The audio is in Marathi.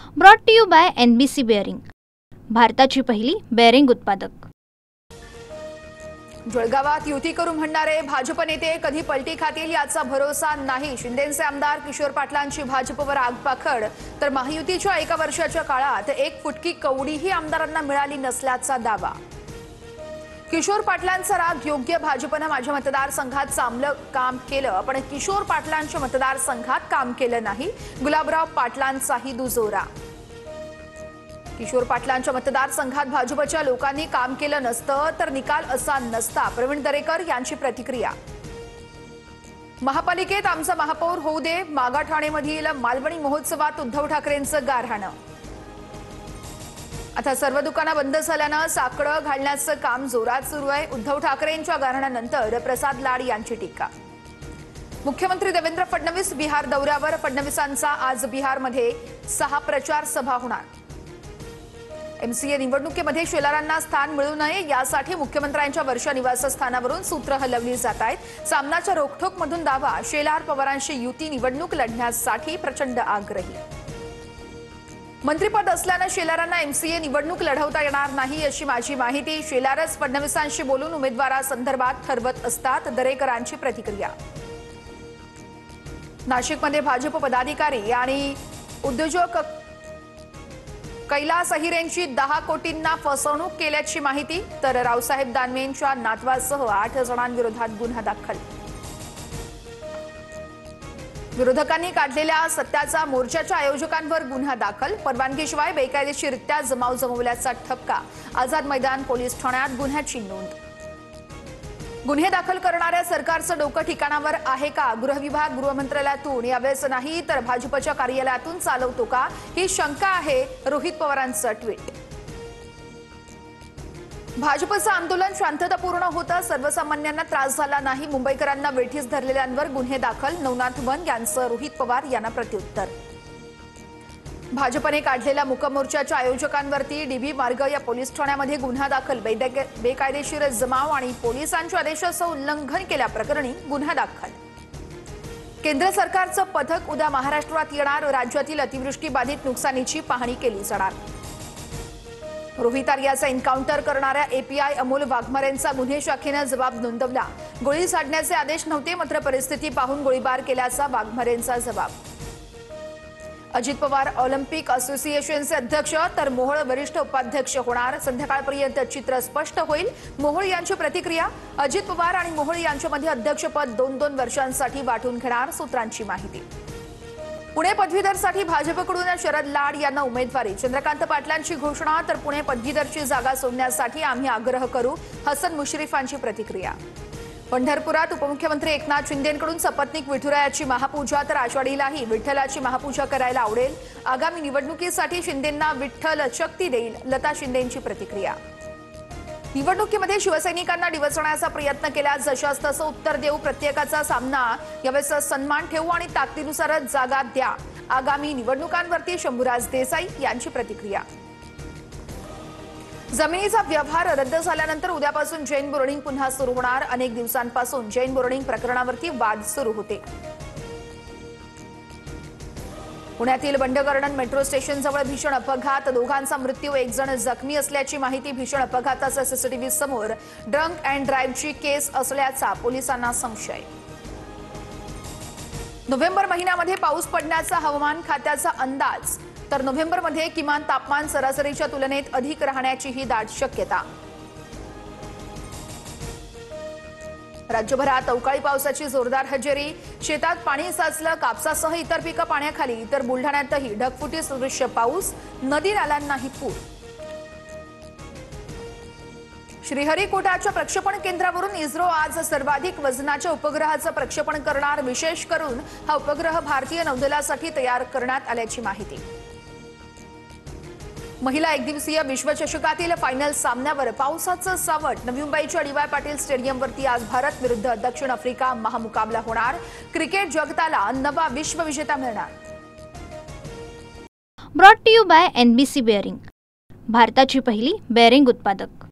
Brought to you by NBC bearing, भारताची पहिली बेअरिंग उत्पादक। जळगावात युती करू म्हणणारे भाजप नेते कधी पलटी खातील याचा भरोसा नाही। शिंदेचे आमदार किशोर पाटलांची भाजपवर आगपाखड, तर महायुतीच्या एका वर्षाच्या काळात एक फुटकी कवडीही आमदारांना मिळाली नसल्याचा दावा। किशोर पाटलांचा राग योग्य, भाजपने माझ्या मतदारसंघात चांगलं काम केलं पण किशोर पाटलांच्या मतदारसंघात काम केलं नाही, गुलाबराव पाटलांचाही दुजोरा। किशोर पाटलांच्या मतदारसंघात भाजपच्या लोकांनी काम केलं नसतं तर निकाल असा नसता, प्रवीण दरेकर यांची प्रतिक्रिया। महापालिकेत आमचा महापौर होऊ दे, मागाठाणेमधील मालवणी महोत्सवात उद्धव ठाकरेंचं गारहाणं। आता सर्व दुकानं बंद झाल्यानं साकडं घालण्याचं काम जोरात सुरू आहे। उद्धव ठाकरेंच्या गारहाणानंतर प्रसाद लाड यांची टीका। मुख्यमंत्री देवेंद्र फडणवीस बिहार दौऱ्यावर, फडणवीसांचा आज बिहारमध्ये 6 प्रचार सभा होणार। MCA निवडणुकीमध्ये शेलारांना स्थान मिळू नये यासाठी मुख्यमंत्र्यांच्या वर्षा निवासस्थानावरून सूत्र हलवली जात आहेत। सामनाच्या रोखठोकमधून दावा, शेलार पवारांशी युती निवडणूक लढण्यासाठी प्रचंड आग्रही। मंत्रिपद असल्यानं शेलारांना MCA निवडणूक लढवता येणार नाही अशी माझी माहिती, शेलारच फडणवीसांशी बोलून उमेदवारासंदर्भात ठरवत असतात, दरेकरांची प्रतिक्रिया। नाशिकमध्ये भाजप पदाधिकारी आणि उद्योजक कैलास अहिरेंची 10 कोटींना फसवणूक केल्याची माहिती, तर रावसाहेब दानवेंच्या नातवासह 8 जणांविरोधात गुन्हा दाखल। विरोधकांनी काढलेल्या सत्याचा मोर्चाच्या आयोजकांवर गुन्हा दाखल, परवानगीशिवाय बेकायदेशीररित्या जमाव जमवल्याचा ठपका, आझाद मैदान पोलीस ठाण्यात गुन्ह्याची नोंद। गुन्हे दाखल करणाऱ्या सरकारचं डोकं ठिकाणावर आहे का? गृह विभाग गृह मंत्रालयातून यावेळेस नाही तर भाजपच्या कार्यालयातून चालवतो का, ही शंका आहे, रोहित पवारांचं ट्विट। भाजपचं आंदोलन शांततापूर्ण होतं, सर्वसामान्यांना त्रास झाला नाही, मुंबईकरांना वेठीस धरलेल्यांवर गुन्हे दाखल, नवनाथ वन यांचं रोहित पवार यांना प्रत्युत्तर। भाजपने काढलेल्या मुकमोर्चाच्या आयोजकांवरती DB मार्ग या पोलीस ठाण्यामध्ये गुन्हा दाखल, बेकायदेशीर जमाव आणि पोलिसांच्या आदेशाचं उल्लंघन केल्याप्रकरणी गुन्हा दाखल। केंद्र सरकारचं पथक उद्या महाराष्ट्रात येणार, राज्यातील अतिवृष्टी बाधित नुकसानीची पाहणी केली जाणार। रोहित आर्याचा एन्काउंटर करणाऱ्या API अमोल वाघमारेंचा गुन्हे शाखेनं जबाब नोंदवला, गोळी झाडण्याचे आदेश नव्हते मात्र परिस्थिती पाहून गोळीबार केल्याचा वाघमारेंचा जबाब। अजित पवार ऑलिम्पिक असोसिएशनचे अध्यक्ष तर मोहोळ वरिष्ठ उपाध्यक्ष होणार, संध्याकाळपर्यंत चित्र स्पष्ट होईल, मोहोळ यांची प्रतिक्रिया। अजित पवार आणि मोहोळ यांच्यामध्ये अध्यक्षपद 2-2 वर्षांसाठी वाटून घेणार, सूत्रांची माहिती। पुणे पदवीधरसाठी भाजपकडून शरद लाड यांना उमेदवारी, चंद्रकांत पाटलांची घोषणा, तर पुणे पदवीधरची जागा सोडण्यासाठी आम्ही आग्रह करू, हसन मुश्रीफांची प्रतिक्रिया। पंढरपुरात उपमुख्यमंत्री एकनाथ शिंदेंकडून सपत्नीक विठुरायाची महापूजा, तर आषाढीलाही विठ्ठलाची महापूजा करायला आवडेल, आगामी निवडणुकीसाठी शिंदेंना विठ्ठल शक्ती देईल, लता शिंदेंची प्रतिक्रिया। निवडणुकीमध्ये शिवसैनिकांना डिवचण्याचा प्रयत्न केल्यास जशास तसं उत्तर देऊ, प्रत्येकाचा सामना यावेळेस सन्मान ठेवू आणि ताकदीनुसारच जागा द्या, आगामी निवडणुकांवरती शंभूराज देसाई यांची प्रतिक्रिया। जमिनीचा व्यवहार रद्द झाल्यानंतर उद्यापासून जैन बोर्डिंग पुन्हा सुरू होणार, अनेक दिवसांपासून जैन बोर्डिंग प्रकरणावरती वाद सुरू होते। पुण्यातील बंडगर्डन मेट्रो स्टेशनजवळ भीषण अपघात, दोघांचा मृत्यू, 1 जण जखमी असल्याची माहिती। भीषण अपघाताचा CCTV समोर, ड्रंक अँड ड्राईव्हची केस असल्याचा पोलिसांना संशय। नोव्हेंबर महिन्यामध्ये पाऊस पडण्याचा हवामान खात्याचा अंदाज, तर नोव्हेंबरमध्ये किमान तापमान सरासरीच्या तुलनेत अधिक राहण्याचीही दाट शक्यता। राज्यभरात अवकाळी पावसाची जोरदार हजेरी, शेतात पाणी साचलं, कापसासह इतर पिकं पाण्याखाली, तर बुलढाण्यातही ढगफुटी सदृश पाऊस, नदी नाल्यांनाही पूर। श्रीहरिकोटाच्या प्रक्षेपण केंद्रावरून इस्रो आज सर्वाधिक वजनाच्या उपग्रहाचं प्रक्षेपण करणार, विशेष करून हा उपग्रह भारतीय नौदलासाठी तयार करण्यात आल्याची माहिती। महिला एकदिवसीय विश्वचषकातील फायनल सामन्यावर पावसाचं सावट, नवी मुंबईच्या DY पाटील स्टेडियमवरती आज भारत विरुद्ध दक्षिण आफ्रिका महामुकाबला होणार, क्रिकेट जगताला नवा विश्वविजेता मिळणार। Brought to you by NBC bearing, भारताची पहिली बेअरिंग उत्पादक।